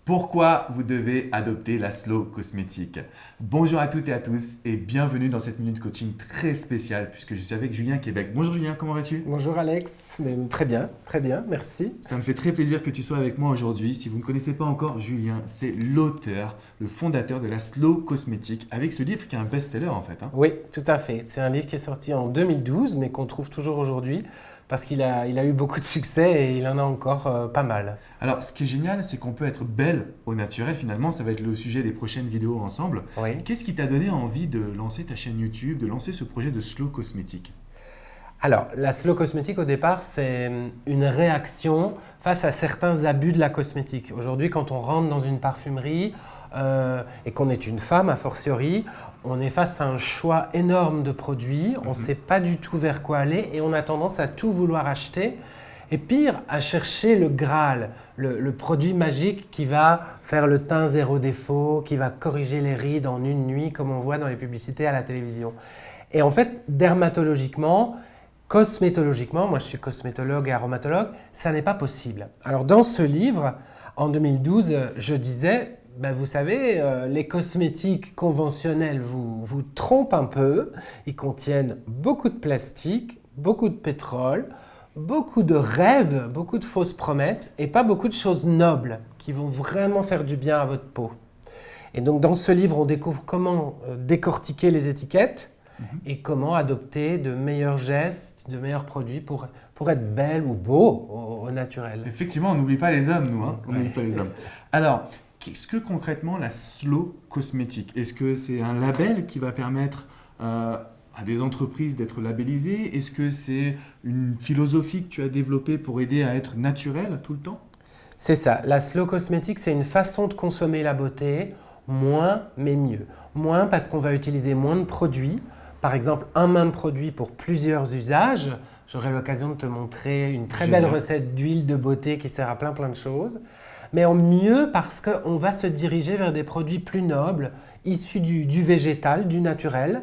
Pourquoi vous devez adopter la Slow Cosmétique? Bonjour à toutes et à tous et bienvenue dans cette minute coaching très spéciale puisque je suis avec Julien Québec. Bonjour Julien, comment vas-tu? Bonjour Alex, très bien, merci. Ça me fait très plaisir que tu sois avec moi aujourd'hui. Si vous ne connaissez pas encore Julien, c'est l'auteur, le fondateur de la Slow Cosmétique avec ce livre qui est un best-seller en fait. Oui, tout à fait. C'est un livre qui est sorti en 2012 mais qu'on trouve toujours aujourd'hui parce qu'il a eu beaucoup de succès et il en a encore pas mal. Alors ce qui est génial, c'est qu'on peut être belle au naturel finalement. Ça va être le sujet des prochaines vidéos ensemble. Oui. Qu'est-ce qui t'a donné envie de lancer ta chaîne YouTube, de lancer ce projet de Slow Cosmétique? Alors, la slow cosmétique, au départ, c'est une réaction face à certains abus de la cosmétique. Aujourd'hui, quand on rentre dans une parfumerie et qu'on est une femme, a fortiori, on est face à un choix énorme de produits, on ne sait pas du tout vers quoi aller et on a tendance à tout vouloir acheter. Et pire, à chercher le Graal, le produit magique qui va faire le teint zéro défaut, qui va corriger les rides en une nuit, comme on voit dans les publicités à la télévision. Et en fait, dermatologiquement, cosmétologiquement, moi je suis cosmétologue et aromatologue, ça n'est pas possible. Alors dans ce livre, en 2012, je disais, vous savez, les cosmétiques conventionnels vous trompent un peu, ils contiennent beaucoup de plastique, beaucoup de pétrole, beaucoup de rêves, beaucoup de fausses promesses et pas beaucoup de choses nobles qui vont vraiment faire du bien à votre peau. Et donc dans ce livre, on découvre comment décortiquer les étiquettes, et comment adopter de meilleurs gestes, de meilleurs produits pour être belle ou beau au naturel. Effectivement, on n'oublie pas les hommes, nous. On Ouais. n'oublie pas les hommes. Alors, qu'est-ce que concrètement la Slow Cosmétique? Est-ce que c'est un label qui va permettre à des entreprises d'être labellisées? Est-ce que c'est une philosophie que tu as développée pour aider à être naturel tout le temps? C'est ça. La slow cosmétique, c'est une façon de consommer la beauté, moins mais mieux. Moins parce qu'on va utiliser moins de produits. Par exemple, un même produit pour plusieurs usages. J'aurai l'occasion de te montrer une très belle recette d'huile de beauté qui sert à plein de choses. Mais en mieux parce qu'on va se diriger vers des produits plus nobles, issus du végétal, du naturel,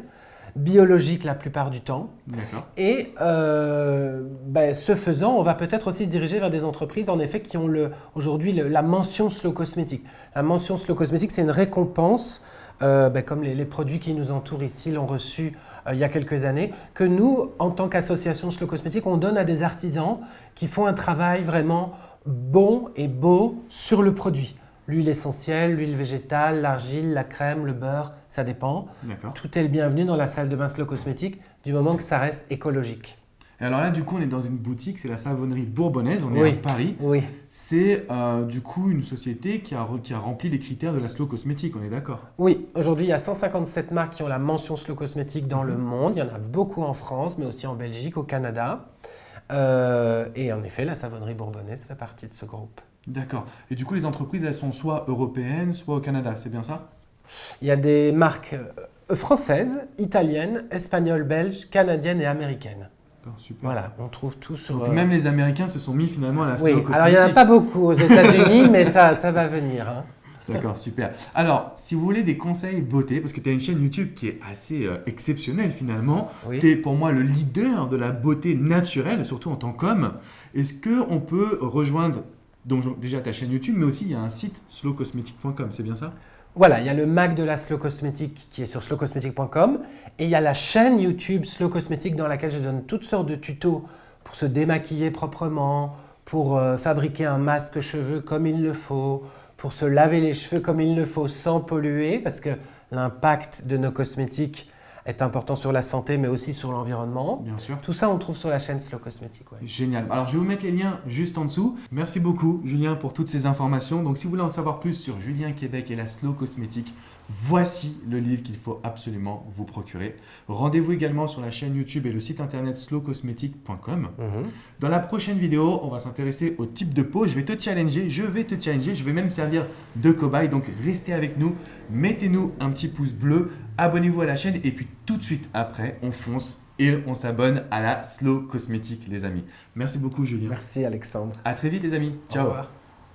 biologique la plupart du temps. D'accord. Et ce faisant, on va peut-être aussi se diriger vers des entreprises en effet qui ont aujourd'hui la mention Slow Cosmétique. La mention Slow Cosmétique, c'est une récompense, comme les produits qui nous entourent ici l'ont reçu il y a quelques années, que nous, en tant qu'association Slow Cosmétique, on donne à des artisans qui font un travail vraiment bon et beau sur le produit. L'huile essentielle, l'huile végétale, l'argile, la crème, le beurre, ça dépend. D'accord. Tout est le bienvenu dans la salle de bain Slow Cosmétique du moment que ça reste écologique. Et alors là, du coup, on est dans une boutique, c'est la Savonnerie Bourbonnaise, on est Oui. à Paris. Oui, C'est du coup une société qui a rempli les critères de la Slow Cosmétique, on est d'accord? oui. Aujourd'hui, il y a 157 marques qui ont la mention Slow Cosmétique dans le monde. Il y en a beaucoup en France, mais aussi en Belgique, au Canada. Et en effet, la Savonnerie Bourbonnaise fait partie de ce groupe. D'accord. Et du coup, les entreprises, elles sont soit européennes, soit au Canada, c'est bien ça? Il y a des marques françaises, italiennes, espagnoles, belges, canadiennes et américaines. D'accord, super. Voilà, on trouve tout sur... Donc même les Américains se sont mis finalement à la Slow Oui, Cosmétique. alors il n'y en a pas beaucoup aux États-Unis, mais ça va venir. Hein. D'accord, super. Alors, si vous voulez des conseils beauté, parce que tu as une chaîne YouTube qui est assez exceptionnelle finalement, Oui. tu es pour moi le leader de la beauté naturelle, surtout en tant qu'homme. Est-ce qu'on peut rejoindre donc, déjà ta chaîne YouTube, mais aussi il y a un site slowcosmetic.com, c'est bien ça? Voilà, il y a le Mac de la Slow Cosmétique qui est sur slowcosmetic.com et il y a la chaîne YouTube Slow Cosmétique dans laquelle je donne toutes sortes de tutos pour se démaquiller proprement, pour fabriquer un masque cheveux comme il le faut, pour se laver les cheveux comme il le faut sans polluer parce que l'impact de nos cosmétiques est important sur la santé mais aussi sur l'environnement. Bien sûr. Tout ça, on trouve sur la chaîne Slow Cosmétique. Ouais. Génial. Alors, je vais vous mettre les liens juste en dessous. Merci beaucoup, Julien, pour toutes ces informations. Donc, si vous voulez en savoir plus sur Julien Québec et la Slow Cosmétique, voici le livre qu'il faut absolument vous procurer. Rendez-vous également sur la chaîne YouTube et le site internet slowcosmetic.com. Dans la prochaine vidéo, on va s'intéresser au type de peau. Je vais te challenger, je vais même servir de cobaye. Donc, restez avec nous. Mettez-nous un petit pouce bleu, abonnez-vous à la chaîne et puis tout de suite après, on fonce et on s'abonne à la Slow Cosmétique, les amis. Merci beaucoup, Julien. Merci Alexandre. À très vite, les amis. Au Ciao. revoir.